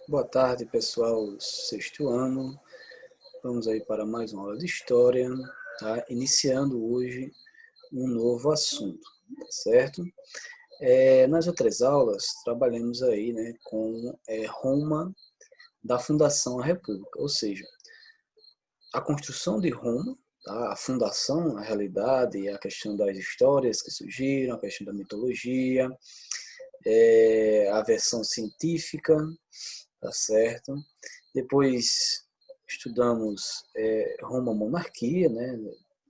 Boa tarde, pessoal, sexto ano. Vamos aí para mais uma aula de história, tá? Iniciando hoje um novo assunto, tá certo? Nas outras aulas, trabalhamos aí, né, com Roma, da fundação à República, ou seja, a construção de Roma, tá? A fundação, a realidade, a questão das histórias que surgiram, a questão da mitologia, a versão científica, tá certo? Depois estudamos Roma monarquia, né?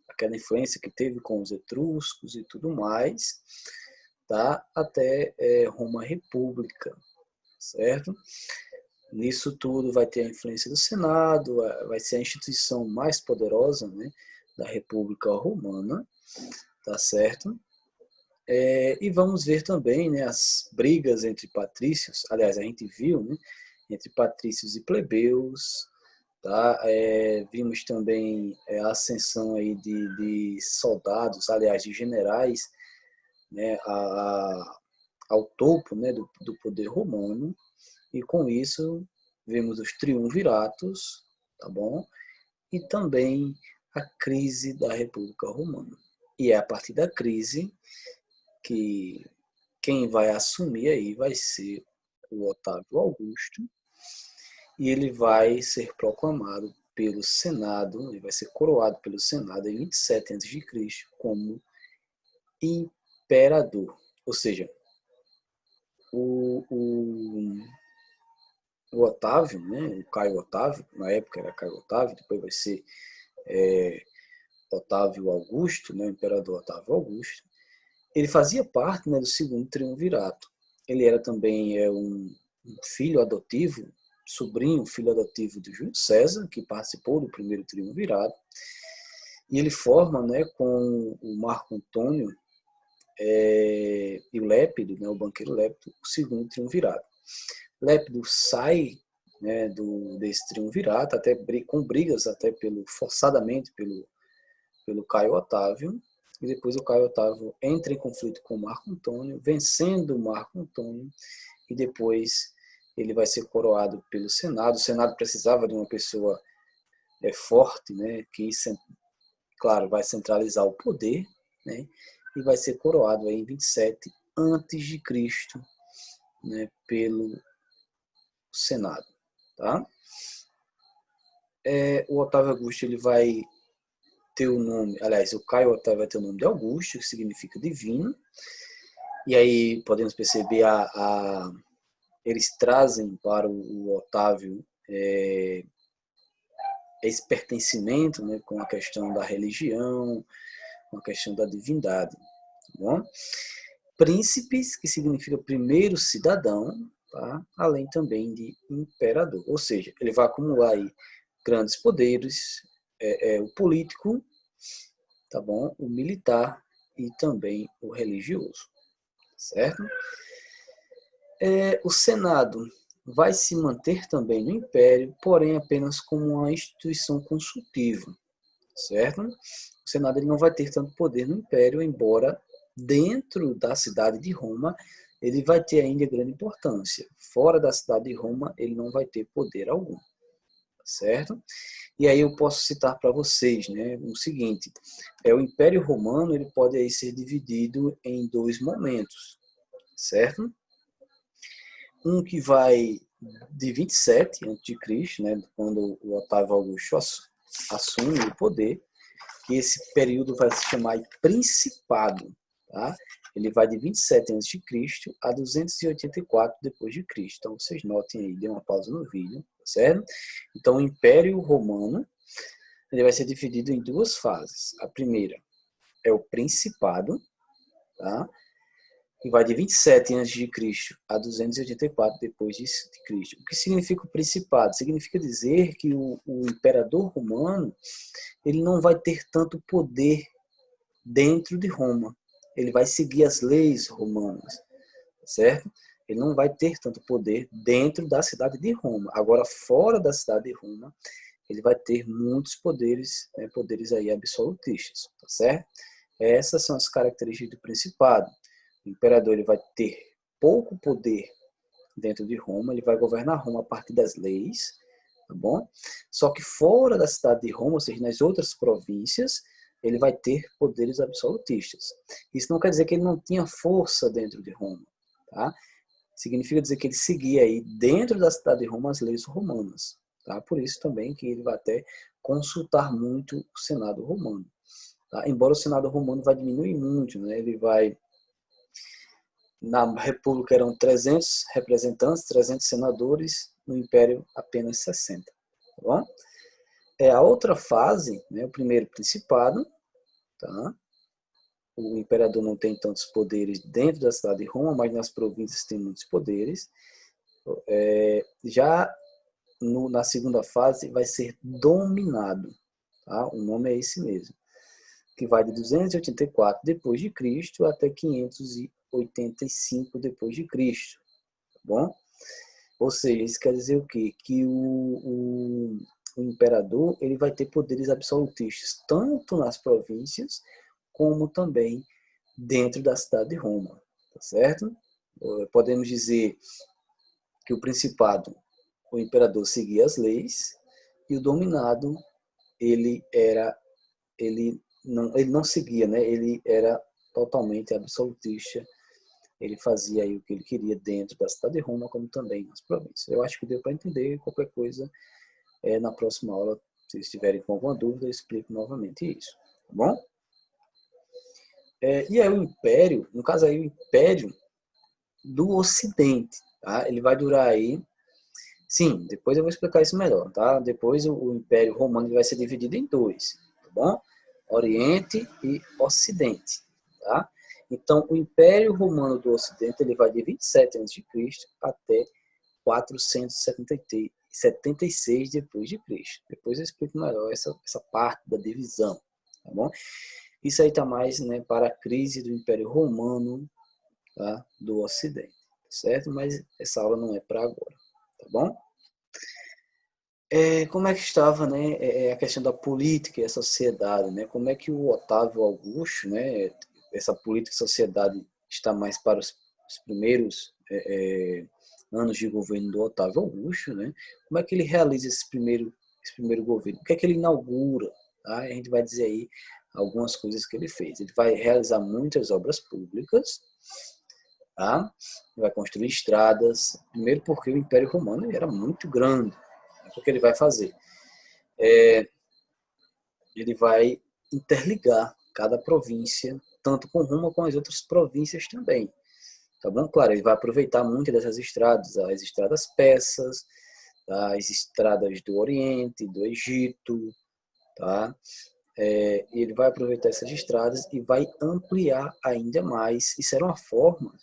Aquela influência que teve com os etruscos e tudo mais, tá? Até Roma república, certo? Nisso tudo vai ter a influência do Senado, vai ser a instituição mais poderosa, né, da República Romana, tá certo? E vamos ver também, né, as brigas entre patrícios, aliás, a gente viu, né, entre patrícios e plebeus, tá? Vimos também a ascensão aí de soldados, aliás, de generais, né, ao topo, né, do poder romano, e com isso vimos os triunviratos, tá bom? E também a crise da República Romana. E é a partir da crise que quem vai assumir aí vai ser o Otávio Augusto, e ele vai ser proclamado pelo Senado, ele vai ser coroado pelo Senado em 27 a.C. como imperador. Ou seja, o, o, o Otávio, né, o Caio Otávio, na época era Caio Otávio, depois vai ser é, Otávio Augusto, né, o imperador Otávio Augusto, ele fazia parte, né, do segundo triunvirato. Ele era também um filho adotivo, sobrinho, filho adotivo de Júlio César, que participou do primeiro triunvirato, e ele forma, né, com o Marco Antônio e o Lépido, né, o banqueiro Lépido, o segundo triunvirato. Lépido sai, né, desse triunvirato, até com brigas até forçadamente pelo Caio Otávio, e depois o Caio Otávio entra em conflito com o Marco Antônio, vencendo o Marco Antônio, e depois ele vai ser coroado pelo Senado. O Senado precisava de uma pessoa forte, né, que, claro, vai centralizar o poder, né, e vai ser coroado aí em 27 antes de Cristo, né, pelo Senado, tá? O Otávio Augusto ele vai ter o nome, aliás, o Caio Otávio vai ter o nome de Augusto, que significa divino, e aí podemos perceber eles trazem para o Otávio esse pertencimento, né, com a questão da religião, com a questão da divindade. Tá bom? Príncipes, que significa primeiro cidadão, tá? Além também de imperador. Ou seja, ele vai acumular aí grandes poderes, o político, tá bom? O militar e também o religioso, certo? O Senado vai se manter também no Império, porém apenas como uma instituição consultiva, certo? O Senado ele não vai ter tanto poder no Império, embora dentro da cidade de Roma ele vai ter ainda grande importância. Fora da cidade de Roma ele não vai ter poder algum, certo? E aí eu posso citar para vocês, né, o seguinte: o Império Romano ele pode aí ser dividido em dois momentos, certo? Um que vai de 27 a.C., né, quando o Otávio Augusto assume o poder, que esse período vai se chamar Principado, tá? Ele vai de 27 a.C. a 284 depois de Cristo. Então vocês notem aí, dê uma pausa no vídeo, certo? Então o Império Romano, ele vai ser dividido em duas fases. A primeira é o Principado, tá? Que vai de 27 a.C. a 284 depois de Cristo. O que significa o Principado? Significa dizer que o imperador romano ele não vai ter tanto poder dentro de Roma. Ele vai seguir as leis romanas, certo? Ele não vai ter tanto poder dentro da cidade de Roma. Agora, fora da cidade de Roma, ele vai ter muitos poderes, né, poderes aí absolutistas, tá certo? Essas são as características do principado. O imperador ele vai ter pouco poder dentro de Roma, ele vai governar Roma a partir das leis, tá bom? Só que fora da cidade de Roma, ou seja, nas outras províncias, ele vai ter poderes absolutistas. Isso não quer dizer que ele não tinha força dentro de Roma, tá? Significa dizer que ele seguia aí dentro da cidade de Roma as leis romanas, tá? Por isso também que ele vai até consultar muito o Senado romano, tá? Embora o Senado romano vai diminuir muito, né? Ele vai na República eram 300 representantes, 300 senadores, no Império apenas 60, tá bom? A outra fase, né, o primeiro principado, tá? O imperador não tem tantos poderes dentro da cidade de Roma, mas nas províncias tem muitos poderes. Já na segunda fase vai ser dominado, tá? O nome é esse mesmo, que vai de 284 depois de Cristo até 585 depois de Cristo, tá bom? Ou seja, isso quer dizer o quê? Que o imperador ele vai ter poderes absolutistas tanto nas províncias como também dentro da cidade de Roma, tá certo? Podemos dizer que o principado, o imperador seguia as leis e o dominado ele não seguia, né? Ele era totalmente absolutista. Ele fazia aí o que ele queria dentro da cidade de Roma, como também nas províncias. Eu acho que deu para entender. Qualquer coisa, na próxima aula, se estiverem com alguma dúvida, eu explico novamente isso, tá bom? E aí o Império, no caso aí o Império do Ocidente, tá? Ele vai durar aí, sim, depois eu vou explicar isso melhor, tá? Depois o Império Romano vai ser dividido em dois, tá bom? Oriente e Ocidente, tá? Então, o Império Romano do Ocidente ele vai de 27 a.C. até 476 depois de Cristo. Depois eu explico melhor essa parte da divisão, tá bom? Isso aí está mais, né, para a crise do Império Romano, tá, do Ocidente, certo? Mas essa aula não é para agora, tá bom? Como é que estava, né, a questão da política e a sociedade, né? Como é que o Otávio Augusto, né, essa política e sociedade está mais para os primeiros anos de governo do Otávio Augusto, né? Como é que ele realiza esse primeiro governo? O que é que ele inaugura? Tá? A gente vai dizer aí algumas coisas que ele fez. Ele vai realizar muitas obras públicas, tá? Ele vai construir estradas, primeiro porque o Império Romano era muito grande. O que ele vai fazer? Ele vai interligar cada província, tanto com Roma como com as outras províncias também. Tá bom? Claro, ele vai aproveitar muito dessas estradas, as estradas persas, as estradas do Oriente, do Egito, tá? Ele vai aproveitar essas estradas e vai ampliar ainda mais. Isso era uma forma,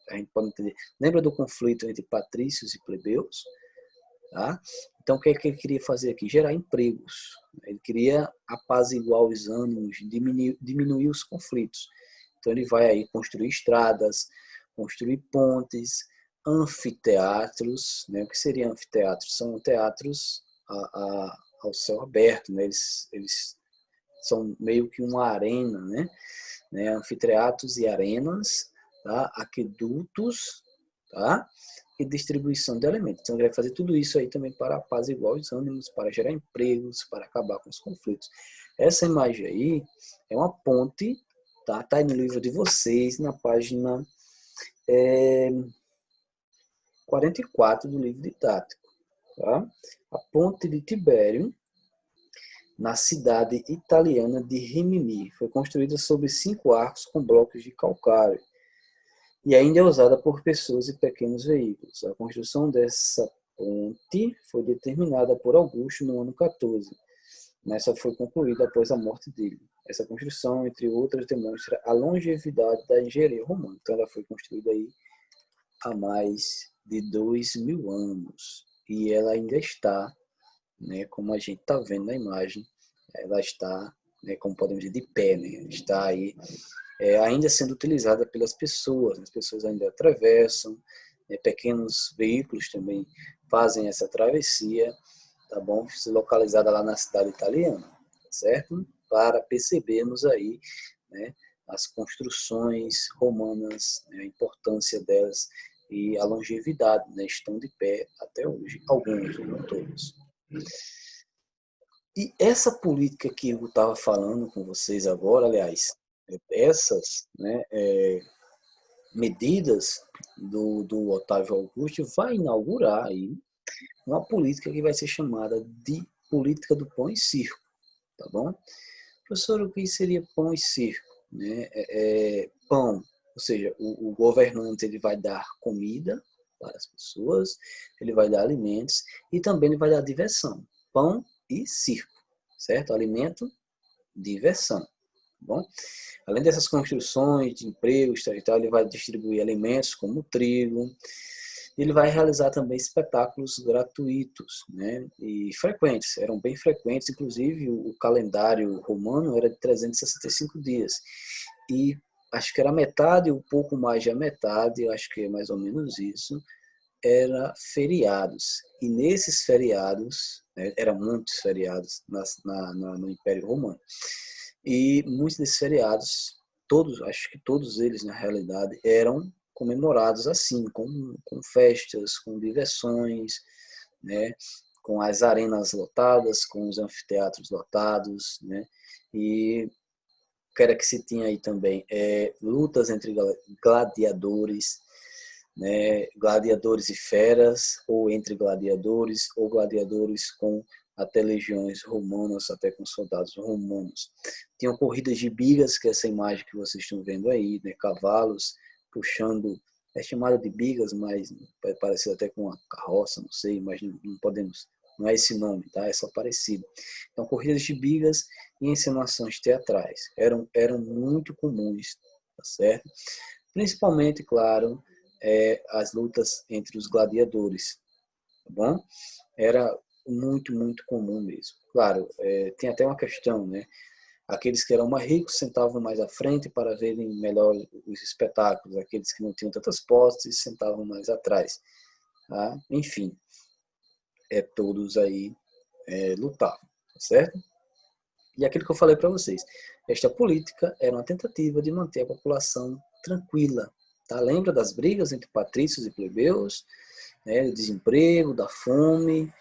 a gente pode entender. Lembra do conflito entre patrícios e plebeus? Tá? Então, o que é que ele queria fazer aqui? Gerar empregos. Ele queria apaziguar os ânimos, diminuir os conflitos. Então, ele vai aí construir estradas, construir pontes, anfiteatros. Né? O que seria anfiteatros? São teatros ao céu aberto. Né? Eles são meio que uma arena, né? Anfiteatros e arenas, tá? Aquedutos, tá? E distribuição de alimentos. Então, ele vai fazer tudo isso aí também para apaziguar os ânimos, para gerar empregos, para acabar com os conflitos. Essa imagem aí é uma ponte, tá? Tá aí no livro de vocês, na página 44 do livro didático, tá? A ponte de Tibério, na cidade italiana de Rimini. Foi construída sobre 5 arcos com blocos de calcário e ainda é usada por pessoas e pequenos veículos. A construção dessa ponte foi determinada por Augusto no ano 14, mas só foi concluída após a morte dele. Essa construção, entre outras, demonstra a longevidade da engenharia romana. Então, ela foi construída aí há mais de 2.000 anos e ela ainda está, né, como a gente está vendo na imagem, ela está, né, como podemos dizer, de pé, né, está aí ainda sendo utilizada pelas pessoas. As pessoas ainda atravessam, pequenos veículos também fazem essa travessia, tá bom? Localizada lá na cidade italiana, tá certo? Para percebermos aí, né, as construções romanas, né, a importância delas e a longevidade, né, estão de pé até hoje, alguns, não todos. E essa política que eu estava falando com vocês agora, aliás, essas, né, medidas do Otávio Augusto vai inaugurar aí uma política que vai ser chamada de política do pão e circo, tá bom? Professor, o que seria pão e circo? Né? Pão, ou seja, o governante ele vai dar comida para as pessoas, ele vai dar alimentos e também ele vai dar diversão. Pão e circo, certo? Alimento, diversão, tá bom? Além dessas construções de empregos e tal, ele vai distribuir alimentos como trigo. Ele vai realizar também espetáculos gratuitos, né? E frequentes, eram bem frequentes, inclusive o calendário romano era de 365 dias. E acho que era metade, um pouco mais da metade, acho que é mais ou menos isso, era feriados. E nesses feriados, né, eram muitos feriados no Império Romano. E muitos desses feriados, todos, acho que todos eles na realidade, eram comemorados assim, com festas, com diversões, né, com as arenas lotadas, com os anfiteatros lotados, né, e o que era que se tinha aí também lutas entre gladiadores, né, gladiadores e feras, ou entre gladiadores, ou gladiadores com até legiões romanas, até com soldados romanos. Tinham corridas de bigas, que é essa imagem que vocês estão vendo aí, né, cavalos puxando, é chamada de bigas, mas parece até com uma carroça, não sei, mas não podemos, não é esse nome, tá? É só parecido. Então, corridas de bigas e encenações teatrais eram muito comuns, tá certo? Principalmente, claro, as lutas entre os gladiadores, tá bom? Era muito, muito comum mesmo. Claro, tem até uma questão, né? Aqueles que eram mais ricos sentavam mais à frente para verem melhor os espetáculos. Aqueles que não tinham tantas posses sentavam mais atrás. Tá? Enfim, todos aí lutavam, tá certo? E aquilo que eu falei para vocês, esta política era uma tentativa de manter a população tranquila. Tá? Lembra das brigas entre patrícios e plebeus, né? Do desemprego, da fome,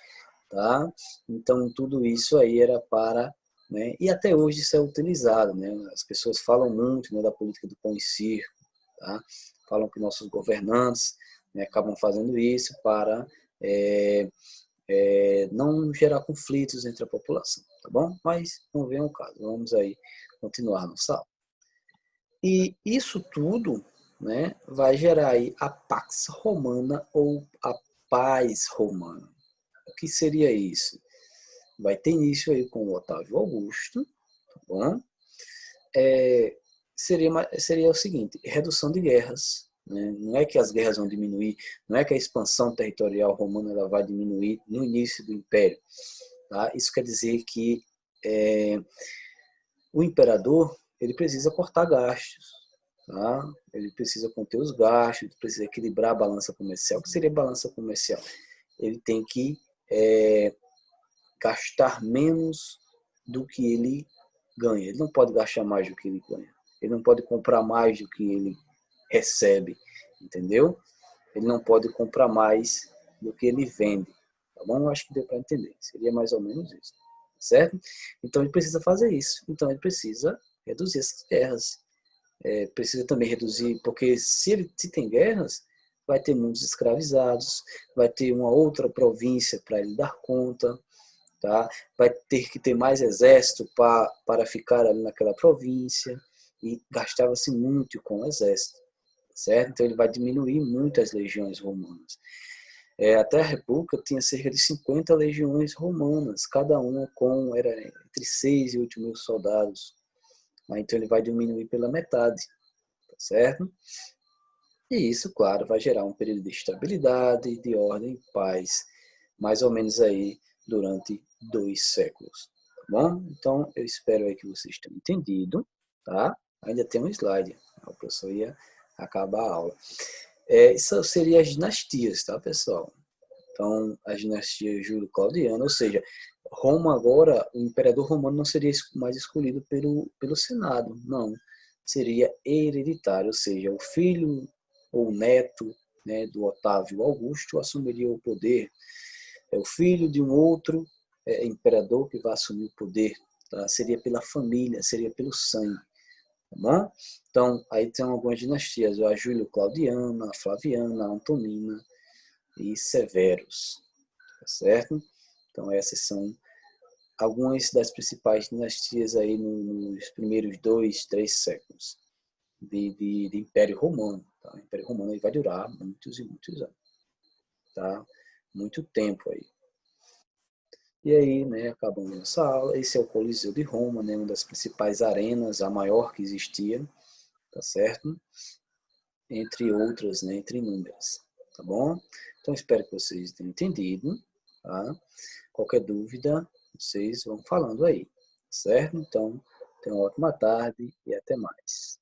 tá? Então tudo isso aí era para, né? E até hoje isso é utilizado, né? As pessoas falam muito, né, da política do pão e circo, tá? Falam que nossos governantes, né, acabam fazendo isso para não gerar conflitos entre a população, tá bom? Mas não vem ao caso. Vamos aí continuar nossa aula. E isso tudo, né, vai gerar aí a Pax Romana ou a paz romana. O que seria isso? Vai ter início aí com o Otávio Augusto, tá bom? Seria o seguinte, redução de guerras. Né? Não é que as guerras vão diminuir, não é que a expansão territorial romana ela vai diminuir no início do Império. Tá? Isso quer dizer que o imperador ele precisa cortar gastos. Tá? Ele precisa conter os gastos, ele precisa equilibrar a balança comercial. O que seria balança comercial? Ele tem que gastar menos do que ele ganha. Ele não pode gastar mais do que ele ganha. Ele não pode comprar mais do que ele recebe, entendeu? Ele não pode comprar mais do que ele vende. Tá bom? Eu acho que deu para entender. Seria mais ou menos isso. Certo? Então ele precisa fazer isso. Então ele precisa reduzir essas guerras. Precisa também reduzir, porque se tem guerras, vai ter muitos escravizados, vai ter uma outra província para ele dar conta, tá? Vai ter que ter mais exército para ficar ali naquela província, e gastava-se muito com o exército, certo? Então ele vai diminuir muito as legiões romanas. Até a República tinha cerca de 50 legiões romanas, cada uma era entre 6 e 8 mil soldados. Então ele vai diminuir pela metade, tá certo? E isso, claro, vai gerar um período de estabilidade, de ordem e paz, mais ou menos aí durante 2 séculos. Tá bom? Então, eu espero aí que vocês tenham entendido, tá? Ainda tem um slide, o professor ia acabar a aula. Isso seria as dinastias, tá, pessoal? Então, a dinastia Júlio-Claudiana, ou seja, Roma agora, o imperador romano não seria mais escolhido pelo Senado, não. Seria hereditário, ou seja, o filho ou o neto, né, do Otávio Augusto, assumiria o poder. É o filho de um outro imperador que vai assumir o poder. Tá? Seria pela família, seria pelo sangue. Tá bom? Então, aí tem algumas dinastias, a Júlio-Claudiana, a Flaviana, a Antonina e Severus. Tá certo? Então, essas são algumas das principais dinastias aí nos primeiros 2, 3 séculos de Império Romano. Tá? O Império Romano aí vai durar muitos e muitos anos. Tá? Muito tempo aí. E aí, né, acabamos essa aula. Esse é o Coliseu de Roma, né, uma das principais arenas, a maior que existia, tá certo? Entre outras, né, entre inúmeras, tá bom? Então, espero que vocês tenham entendido, tá? Qualquer dúvida, vocês vão falando aí, certo? Então, tenham uma ótima tarde e até mais.